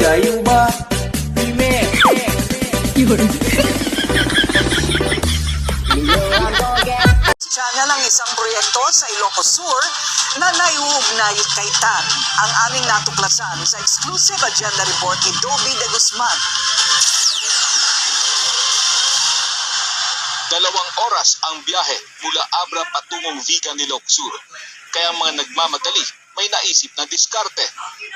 Kayo ba? Dime! Yun. Channel ang isang proyekto sa Ilocos Sur na naiuugnay kay TAN. Ang aming natuklasan sa exclusive agenda report ni Dobby de Guzman. 2 oras ang biyahe mula Abra patungong Vigan, Ilocos Sur. Kaya mga nagmamadali may naisip na diskarte.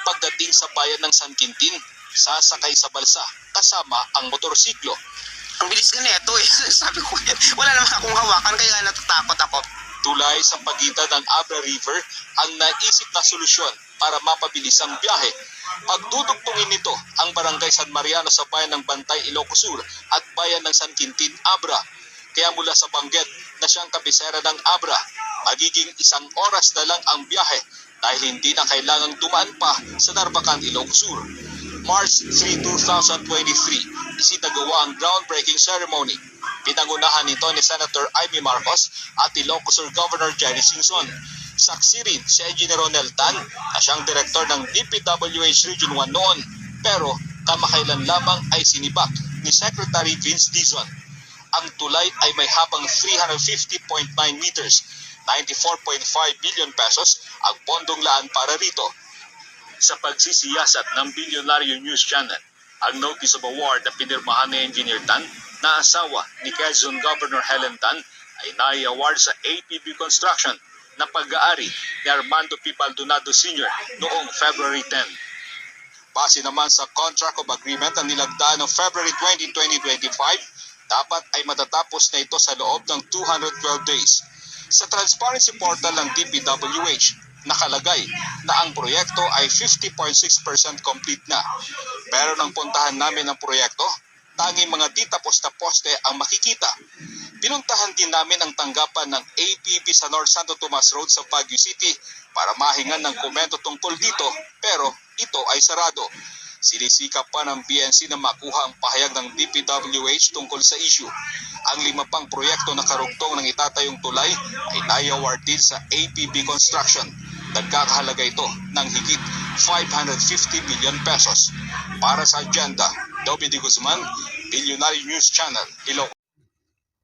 Pagdating sa bayan ng San Quintin, sasakay sa balsa kasama ang motorsiklo. Ang bilis nga nito eh. Sabi ko yan, wala naman akong hawakan kaya natatakot ako. Tulay sa pagitan ng Abra River ang naisip na solusyon para mapabilis ang biyahe. Pagdudugtungin nito ang Barangay San Mariano sa bayan ng Bantay, Ilocos Sur at bayan ng San Quintin, Abra. Kaya mula sa Bangged na siyang kabisera ng Abra, magiging 1 oras na lang ang biyahe dahil hindi na kailangang dumaan pa sa Narvacan, Ilocos Sur. March 3, 2023, isinagawa ang groundbreaking ceremony. Pinangunahan nito ni Senator Amy Marcos at Ilocos Sur Governor Jerry Singson. Saksi rin si Engineer Ronel Tan na siyang direktor ng DPWH Region 1 noon, pero kamakailan lamang ay sinibak ni Secretary Vince Dizon. Ang tulay ay may habang 350.9 meters, 94.5 billion pesos ang pondong laan para rito. Sa pagsisiyasat ng Billionaire News Channel, ang Notice of Award na pinirmahan ni Engineer Tan na asawa ni Quezon Governor Helen Tan ay nai-award sa APB Construction na pag-aari ni Armando P. Baldonado Sr. noong February 10. Base naman sa Contract of Agreement na nilagdaan noong February 20, 2025, dapat ay matatapos na ito sa loob ng 212 days. Sa transparency portal ng DPWH, nakalagay na ang proyekto ay 50.6% complete na. Pero nang puntahan namin ang proyekto, tanging mga di tapos na poste ang makikita. Pinuntahan din namin ang tanggapan ng APB sa North Santo Tomas Road sa Baguio City para mahingan ng komento tungkol dito, pero ito ay sarado. Sinisikap pa ng PNC na makuha ang pahayag ng DPWH tungkol sa issue. Ang 5 pang proyekto na karugtong ng itatayong tulay ay nai-award din sa APB Construction. Nagkakahalaga ito ng higit 550 million pesos. Para sa agenda, Dobby de Guzman, Billionaire News Channel, Ilocos.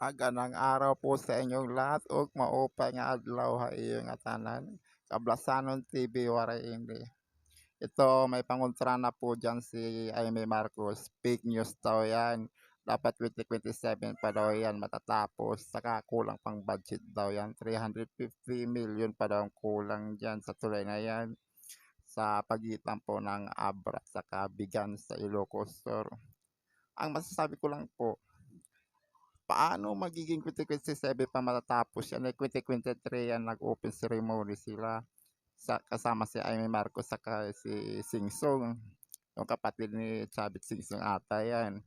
Magandang araw po sa inyong lahat ug maupay nga adlaw ha iyong atanan. Kablasanon TV waray hindi. Ito may pangontra na po dyan si Amy Marcos. Fake news daw yan. Dapat 2027 pa daw yan matatapos. Saka kulang pang budget daw yan. 350 million pa daw ang kulang dyan sa tulay na yan. Sa pagitan po ng Abra saka Vigan sa Ilocos Sur. Ang masasabi ko lang po, paano magiging 2027 pa matatapos yan? 2023 yan nag-open ceremony sila. Kasama si Amy Marcos saka si Singsong, yung kapatid ni Chavit Singsong ata yan.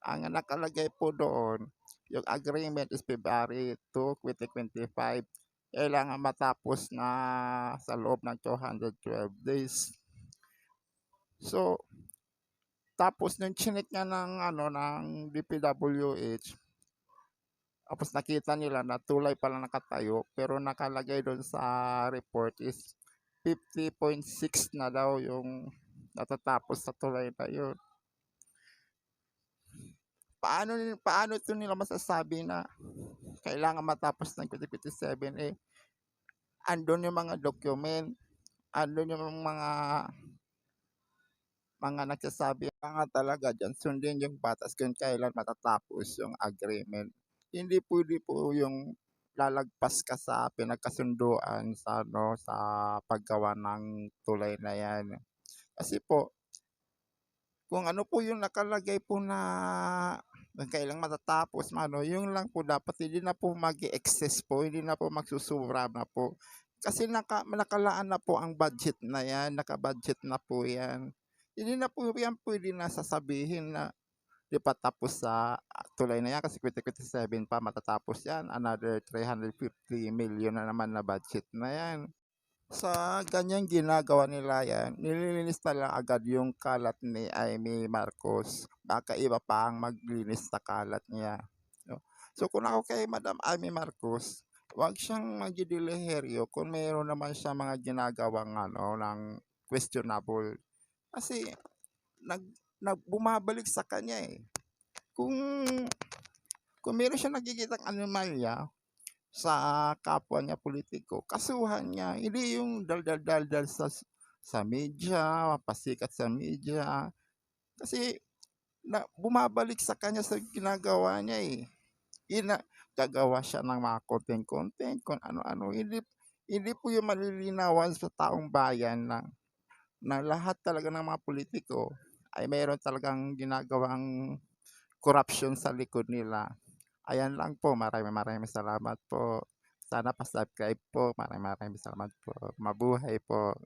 Ang nakalagay po doon, yung agreement is February 2, 2025. Kailangan matapos na sa loob ng 212 days. So, tapos nung chinik nga ng DPWH, tapos nakita nila na tulay pala nakatayo, pero nakalagay doon sa report is 50.6 na daw yung natatapos sa tulay na yun. Paano ito nila masasabi na kailangan matapos ng 2027 andun yung mga document, andun yung mga nagsasabi nga talaga dyan, sundin yung batas kung kailan matatapos yung agreement. Hindi pwede po yung lalagpas ka sa pinagkasunduan sa paggawa ng tulay na yan. Kasi po, kung ano po yung nakalagay po na kailang matatapos, yung lang po dapat, hindi na po mag-excess po, hindi na po magsusubra na po. Kasi nakalaan na po ang budget na yan, nakabudget na po yan. Hindi na po yan pwede na sasabihin na di pa tapos sa tulay na yan kasi 2027 pa matatapos yan. Another 350 million na naman na budget na yan. Sa ganyang ginagawa nila yan, nililinis na lang agad yung kalat ni Amy Marcos. Baka iba pa ang maglinis sa kalat niya. So kung ako kay Madam Amy Marcos, wag siyang magdidileheryo kung mayroon naman siya mga ginagawang ng questionable. Kasi nag, bumabalik sa kanya eh. Kung, meron siya nakikitang anomalya sa kapwa niya politiko, kasuhan niya, hindi yung dal sa media, pasikat sa media. Kasi bumabalik sa kanya sa ginagawa niya eh. Gagawa siya ng mga content, kung ano-ano. Hindi po yung malilinawan sa taong bayan na lahat talaga ng mga politiko ay mayroon talagang ginagawang corruption sa likod nila. Ayan lang po. Maraming salamat po. Sana pa-subscribe po. Maraming salamat po. Mabuhay po.